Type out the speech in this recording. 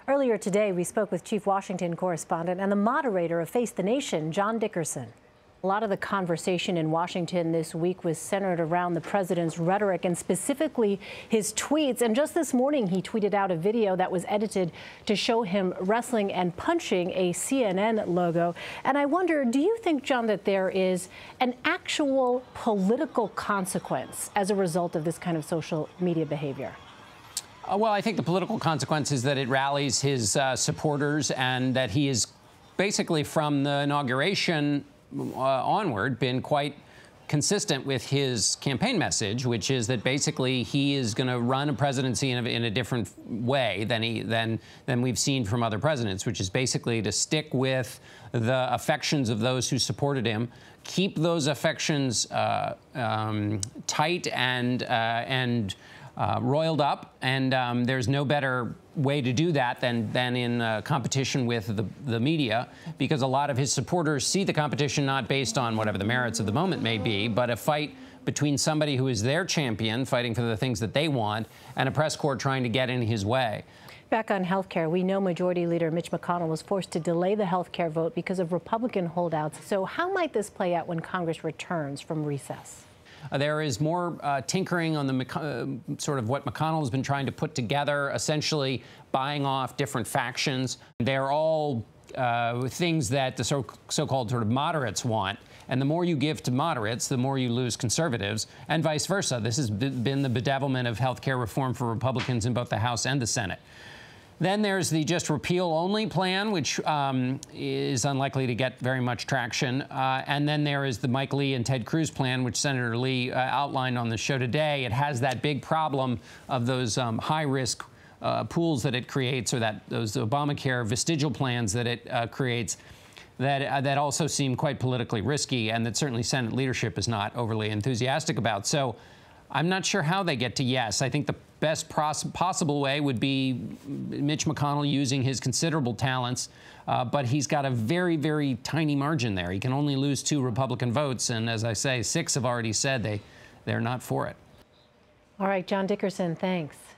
Earlier today, we spoke with Chief Washington correspondent and the moderator of Face the Nation, John Dickerson. A lot of the conversation in Washington this week was centered around the president's rhetoric and specifically his tweets. And just this morning, he tweeted out a video that was edited to show him wrestling and punching a CNN logo. And I wonder, do you think, John, that there is an actual political consequence as a result of this kind of social media behavior? Well, I think the political consequence is that it rallies his supporters and that he is basically from the inauguration onward been quite consistent with his campaign message, which is that basically he is going to run a presidency in a different way than we've seen from other presidents, which is basically to stick with the affections of those who supported him, keep those affections tight and roiled up, and there's no better way to do that than in competition with the media, because a lot of his supporters see the competition not based on whatever the merits of the moment may be, but a fight between somebody who is their champion, fighting for the things that they want, and a press corps trying to get in his way. Back on health care, we know Majority Leader Mitch McConnell was forced to delay the health care vote because of Republican holdouts. So how might this play out when Congress returns from recess? There is more tinkering on the sort of what McConnell has been trying to put together, essentially buying off different factions. They're all things that the so-called sort of moderates want. And the more you give to moderates, the more you lose conservatives, and vice versa. This has been the bedevilment of health care reform for Republicans in both the House and the Senate. Then there's the just repeal-only plan, which is unlikely to get very much traction. And then there is the Mike Lee and Ted Cruz plan, which Senator Lee outlined on the show today. It has that big problem of those high-risk pools that it creates, or those Obamacare vestigial plans that it creates, that also seem quite politically risky, and that certainly Senate leadership is not overly enthusiastic about. So I'm not sure how they get to yes. I think the best possible way would be Mitch McConnell using his considerable talents, but he's got a very, very tiny margin there. He can only lose 2 Republican votes, and as I say, 6 have already said they're not for it. All right, John Dickerson, thanks.